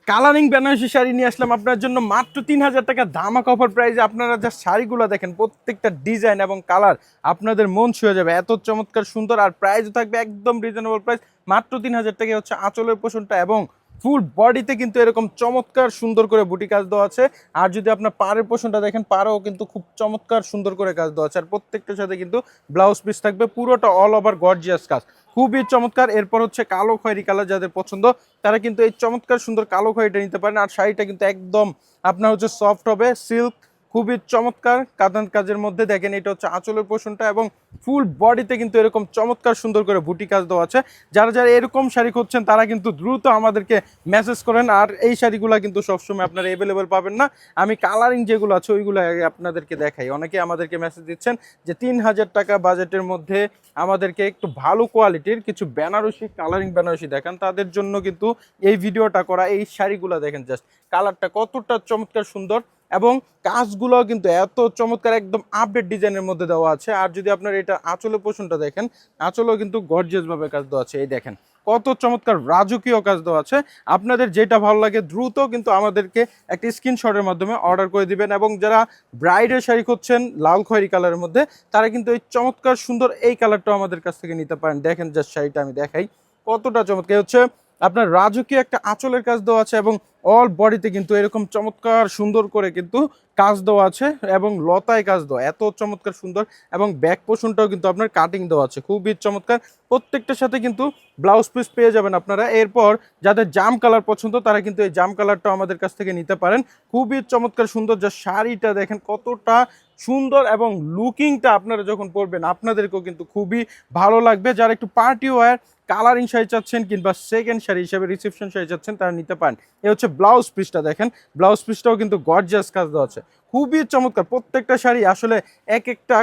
Colouring Banarasi sari নিয়ে আসলাম আপনার জন্য মাত্র 3000 টাকা ধামাকা অফার প্রাইসে। আপনারা যা শাড়িগুলো দেখেন প্রত্যেকটা ডিজাইন এবং কালার আপনাদের মন ছুঁয়ে যাবে, এত চমৎকার সুন্দর। আর প্রাইসও থাকবে একদম রিজনেবল প্রাইস, মাত্র 3000 টাকা হচ্ছে আঁচলের পোষণটা এবং ফুল বডিতে কিন্তু এরকম চমৎকার সুন্দর করে বুটি কাজ দেওয়া আছে। আর যদি আপনার পাড়ের পোষণটা দেখেন, পাড়েও কিন্তু খুব চমৎকার সুন্দর করে কাজ দেওয়া আছে। আর প্রত্যেকটার সাথে কিন্তু ব্লাউজ পিস থাকবে, পুরোটা অল ওভার গর্জিয়াস কাজ, খুবই চমৎকার। এরপর হচ্ছে কালো খয়েরি কালার, যাদের পছন্দ তারা কিন্তু এই চমৎকার সুন্দর কালো খয়েরিটা নিতে পারেন। আর শাড়িটা কিন্তু একদম আপনার হচ্ছে সফট হবে, সিল্ক, খুবই চমৎকার কাতান কাজের মধ্যে। দেখেন এটা হচ্ছে আঁচলের পোষণটা এবং ফুল বডিতে কিন্তু এরকম চমৎকার সুন্দর করে বুটি কাজ দেওয়া আছে। যারা যারা এরকম শাড়ি খুঁজছেন তারা কিন্তু দ্রুত আমাদেরকে মেসেজ করেন। আর এই শাড়িগুলো কিন্তু সবসময় আপনারা অ্যাভেলেবেল পাবেন না, আমি কালারিং যেগুলো আছে ওইগুলো আপনাদেরকে দেখাই। অনেকে আমাদেরকে মেসেজ দিচ্ছেন যে 3000 টাকা বাজেটের মধ্যে আমাদেরকে একটু ভালো কোয়ালিটির কিছু বেনারসি কালারিং বেনারসি দেখান, তাদের জন্য কিন্তু এই ভিডিওটা করা। এই শাড়িগুলো দেখেন, জাস্ট কালারটা কতটা চমৎকার সুন্দর এবং কাজগুলো কিন্তু এত চমৎকার, একদম আপডেট ডিজাইনের মধ্যে দেওয়া আছে। আর যদি আপনার এটা আঁচলের পোষণটা দেখেন, আঁচলেও কিন্তু গর্জিয়াস ভাবে কাজ দেওয়া আছে। এই দেখেন কত চমৎকার রাজকীয় কাজ দেওয়া আছে। আপনাদের যেটা ভালো লাগে দ্রুত কিন্তু আমাদেরকে একটা স্ক্রিনশটের মাধ্যমে অর্ডার করে দিবেন। এবং যারা ব্রাইডের শাড়ি খুঁজছেন লাল খয়েরি কালারের মধ্যে, তারা কিন্তু এই চমৎকার সুন্দর এই কালারটাও আমাদের কাছ থেকে নিতে পারেন। দেখেন জাস্ট শাড়িটা আমি দেখাই, কতটা চমৎকার হচ্ছে। আপনার রাজকীয় একটা আঁচলের কাজ দেওয়া আছে এবং অল বডিতে কিন্তু এরকম চমৎকার সুন্দর করে কিন্তু কাজ দেওয়া আছে এবং লতায় কাজ দেওয়া, এত চমৎকার সুন্দর। এবং ব্যাক পোর্শনটাও কিন্তু আপনার কাটিং দেওয়া আছে, খুবই চমৎকার। প্রত্যেকটার সাথে কিন্তু ব্লাউজ পিস পেয়ে যাবেন আপনারা। এরপর যাদের জাম কালার পছন্দ তারা কিন্তু এই জাম কালারটাও আমাদের কাছ থেকে নিতে পারেন, খুবই চমৎকার সুন্দর। যা শাড়িটা দেখেন কতটা সুন্দর এবং লুকিংটা আপনারা যখন পরবেন আপনাদেরকেও কিন্তু খুবই ভালো লাগবে। যারা একটু পার্টি ওয়্যার কালারিং শাড়ি চাচ্ছেন কিংবা সেকেন্ড শাড়ি হিসেবে রিসেপশন শাড়ি চাচ্ছেন তারা নিতে পারেন। এ হচ্ছে ব্লাউজ পিসটা দেখেন, ব্লাউজ পিসটাও কিন্তু গর্জিয়াস কাজ দেওয়া আছে, খুবই চমৎকার। প্রত্যেকটা শাড়ি আসলে এক একটা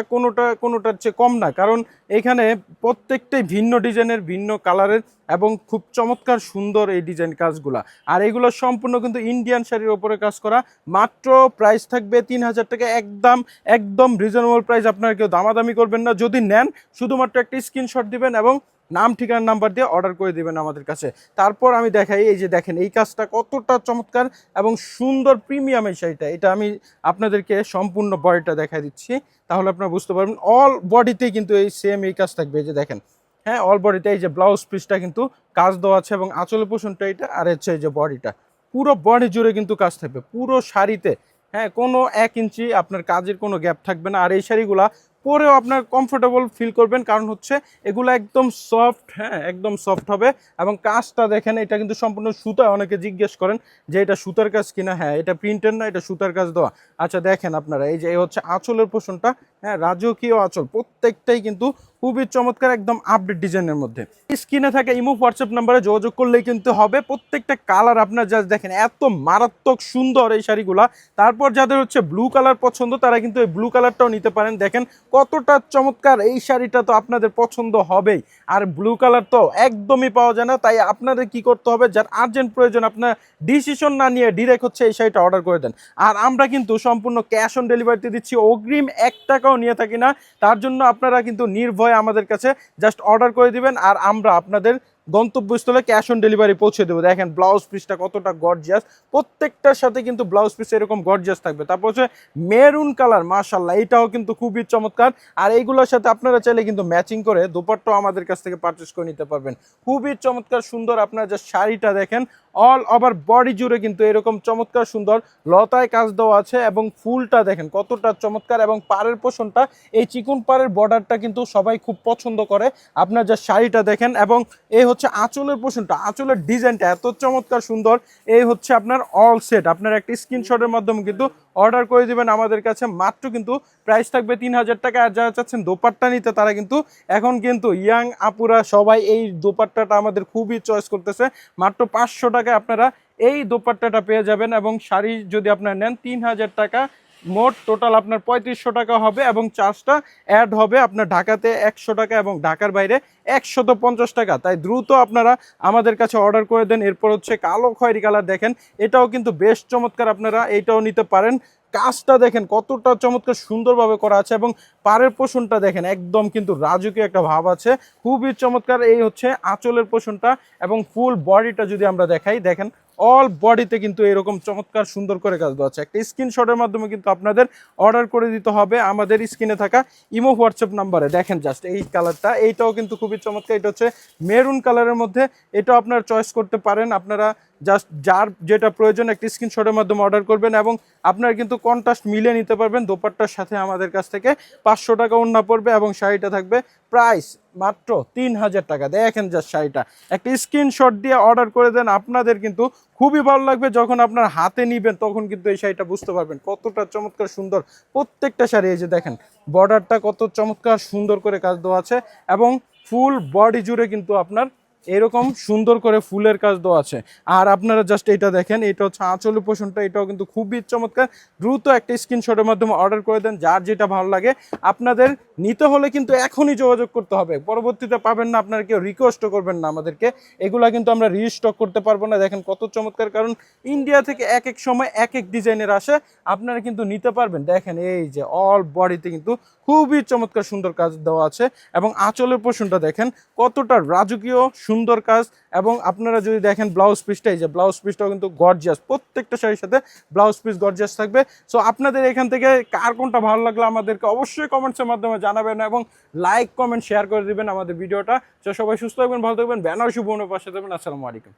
কোনোটার চেয়ে কম না, কারণ এখানে প্রত্যেকটাই ভিন্ন ডিজাইনের, ভিন্ন কালারের এবং খুব চমৎকার সুন্দর এই ডিজাইন কাজগুলা। আর এগুলো সম্পূর্ণ কিন্তু ইন্ডিয়ান শাড়ির ওপরে কাজ করা। মাত্র প্রাইস থাকবে 3000 টাকা, একদম একদম রিজনেবল প্রাইস। আপনারা কেউ দামাদামি করবেন না, যদি নেন শুধুমাত্র একটা স্ক্রিনশট দিবেন এবং নাম ঠিকানা নাম্বার দিয়ে অর্ডার করে দিবেন আমাদের কাছে। তারপর আমি দেখাই, এই যে দেখেন এই কাজটা কতটা চমৎকার এবং সুন্দর প্রিমিয়াম এই শাড়িটা। এটা আমি আপনাদেরকে সম্পূর্ণ বডিটা দেখাই দিচ্ছি, তাহলে আপনারা বুঝতে পারবেন। অল বডিতেই কিন্তু এই সেম এই কাজ থাকবে, এই যে দেখেন, হ্যাঁ অল বডিতে এই যে ব্লাউজ পিসটা কিন্তু কাজ দেওয়া আছে এবং আঁচলের পোষণটা এটা, আর হচ্ছে এই যে বডিটা, পুরো বডি জুড়ে কিন্তু কাজ থাকবে পুরো শাড়িতে। হ্যাঁ, কোনো 1 ইঞ্চি আপনার কাজের কোনো গ্যাপ থাকবে না। আর এই শাড়িগুলা পরেও আপনার কমফোর্টেবল ফিল করবেন, কারণ হচ্ছে এগুলো একদম সফট, হ্যাঁ একদম সফট হবে। এবং কাজটা দেখেন, এটা কিন্তু সম্পূর্ণ সুতা। অনেকে জিজ্ঞেস করেন যে এটা সুতার কাজ কিনা, হ্যাঁ এটা প্রিন্টের না, এটা সুতার কাজ দেওয়া। আচ্ছা দেখেন আপনারা, এই যে হচ্ছে আঁচলের পোষণটা, হ্যাঁ রাজকীয় আঁচল, প্রত্যেকটাই কিন্তু খুবই চমৎকার, একদম আপডেট ডিজাইনের মধ্যে। স্ক্রিনে থাকে ইমো হোয়াটসঅ্যাপ নাম্বারে যোগাযোগ করলেই কিন্তু হবে। প্রত্যেকটা কালার আপনার জাস্ট দেখেন, এত মারাত্মক সুন্দর এই শাড়িগুলা। তারপর যাদের হচ্ছে ব্লু কালার পছন্দ তারা কিন্তু এই ব্লু কালারটাও নিতে পারেন। দেখেন কতটা চমৎকার, এই শাড়িটা তো আপনাদের পছন্দ হবেই। আর ব্লু কালার তো একদমই পাওয়া যায় না, তাই আপনাদের কি করতে হবে, যার আর্জেন্ট প্রয়োজন আপনার ডিসিশন না নিয়ে ডিরেক্ট হচ্ছে এই শাড়িটা অর্ডার করে দেন। আর আমরা কিন্তু সম্পূর্ণ ক্যাশ অন ডেলিভারিতে দিচ্ছি, অগ্রিম 1 টাকাও নিয়ে থাকি না। তার জন্য আপনারা কিন্তু নির্ভয়ে আমাদের কাছে জাস্ট অর্ডার করে দিবেন আর আমরা আপনাদের গন্তব্যস্থলে ক্যাশ অন ডেলিভারি পৌঁছে দেবো। দেখেন ব্লাউজ পিসটা কতটা গর্জিয়াস, প্রত্যেকটার সাথে কিন্তু ব্লাউজ পিস এরকম গর্জিয়াস থাকবে। তারপর হচ্ছে মেরুন কালার, মাশাআল্লাহ এটাও কিন্তু খুবই চমৎকার। আর এইগুলোর সাথে আপনারা চাইলে কিন্তু ম্যাচিং করে দোপাট্টাও আমাদের কাছ থেকে পারচেস করে নিতে পারবেন, খুবই চমৎকার সুন্দর। আপনারা যে শাড়িটা দেখেন অল ওভার বডি জুড়ে কিন্তু এরকম চমৎকার সুন্দর লতায় কাজ দেওয়া আছে এবং ফুলটা দেখেন কতটা চমৎকার। এবং পাড়ের পোষণটা, এই চিকন পাড়ের বর্ডারটা কিন্তু সবাই খুব পছন্দ করে। আপনার যে শাড়িটা দেখেন এবং এই হচ্ছে আঁচলের পোষণটা, আঁচলের ডিজাইনটা এত চমৎকার সুন্দর। এই হচ্ছে আপনার অল সেট, আপনার একটা স্ক্রিনশটের মাধ্যমে কিন্তু অর্ডার করে দিবেন আমাদের কাছে। মাত্র কিন্তু প্রাইস থাকবে 3000 টাকা। আর যারা চাচ্ছেন দোপাট্টা নিতে তারা কিন্তু এখন কিন্তু ইয়াং আপুরা সবাই এই দোপাট্টাটা আমাদের খুবই চয়েস করতেছে। মাত্র 500 টাকায় আপনারা এই দোপাট্টাটা পেয়ে যাবেন। এবং শাড়ি যদি আপনারা নেন 3000 টাকা, মোট টোটাল আপনার 3500 টাকা হবে এবং চার্জটা অ্যাড হবে আপনার ঢাকাতে 100 টাকা এবং ঢাকার বাইরে 150 টাকা। তাই দ্রুত আপনারা আমাদের কাছে অর্ডার করে দেন। এরপর হচ্ছে কালো খয়েরি কালার, দেখেন এটাও কিন্তু বেশ চমৎকার, আপনারা এইটাও নিতে পারেন। কাজটা দেখেন কতটা চমৎকার সুন্দরভাবে করা আছে এবং পাড়ের পোষণটা দেখেন একদম কিন্তু রাজকীয় একটা ভাব আছে, খুবই চমৎকার। এই হচ্ছে আঁচলের পোষণটা এবং ফুল বডিটা যদি আমরা দেখাই, দেখেন অল বডিতে কিন্তু এরকম চমৎকার সুন্দর করে কাজ দেওয়া আছে। একটা স্ক্রিনশটের মাধ্যমে কিন্তু আপনাদের অর্ডার করে দিতে হবে আমাদের স্ক্রিনে থাকা ইমো হোয়াটসঅ্যাপ নাম্বারে। দেখেন জাস্ট এই কালারটা, এইটাও কিন্তু খুবই চমৎকার। এটা হচ্ছে মেরুন কালারের মধ্যে, এটাও আপনারা চয়েস করতে পারেন। আপনারা জাস্ট যার যেটা প্রয়োজন একটা স্ক্রিনশটের মাধ্যমে অর্ডার করবেন এবং আপনারা কিন্তু কন্ট্রাস্ট মিলিয়ে নিতে পারবেন। দোপাট্টার সাথে আমাদের কাছ থেকে 500 টাকা ওড়না পড়বে এবং শাড়িটা থাকবে প্রাইস মাত্র 3000 টাকা। দেখেন জাস্ট শাড়িটা, একটা স্ক্রিনশট দিয়ে অর্ডার করে দেন, আপনাদের কিন্তু খুবই ভালো লাগবে। যখন আপনার হাতে নিবেন তখন কিন্তু এই শাড়িটা বুঝতে পারবেন কতটা চমৎকার সুন্দর প্রত্যেকটা শাড়ি। এই যে দেখেন বর্ডারটা কত চমৎকার সুন্দর করে কাজ দেওয়া আছে এবং ফুল বডি জুড়ে কিন্তু আপনার এরকম সুন্দর করে ফুলের কাজ দেওয়া আছে। আর আপনারা জাস্ট এটা দেখেন, এটা হচ্ছে আঁচলের পোষণটা, এটাও কিন্তু খুবই চমৎকার। দ্রুত একটা স্ক্রিনশটের মাধ্যমে অর্ডার করে দেন, যার যেটা ভালো লাগে। আপনাদের নিতে হলে কিন্তু এখনই যোগাযোগ করতে হবে, পরবর্তীতে পাবেন না, আপনারা কেউ রিকোয়েস্টও করবেন না আমাদেরকে। এগুলা কিন্তু আমরা রিস্টক করতে পারবো না। দেখেন কত চমৎকার, কারণ ইন্ডিয়া থেকে এক এক সময় এক এক ডিজাইনের আসে, আপনারা কিন্তু নিতে পারবেন। দেখেন এই যে অল বডিতে কিন্তু খুবই চমৎকার সুন্দর কাজ দেওয়া আছে এবং আঁচলের পোষণটা দেখেন কতটা রাজকীয় সুন্দর কাজ। এবং আপনারা যদি দেখেন ব্লাউজ পিসটা, এই যে ব্লাউজ পিসটাও কিন্তু গর্জিয়াস, প্রত্যেকটা শাড়ির সাথে ব্লাউজ পিস গর্জিয়াস থাকবে। সো আপনাদের এখান থেকে কার কোনটা ভালো লাগলো আমাদেরকে অবশ্যই কমেন্টসের মাধ্যমে জানাবেন এবং লাইক কমেন্ট শেয়ার করে দিবেন আমাদের ভিডিওটা। তো সবাই সুস্থ থাকবেন, ভালো থাকবেন, বেনারসি বোনের পাশে থাকবেন। আসসালামু আলাইকুম।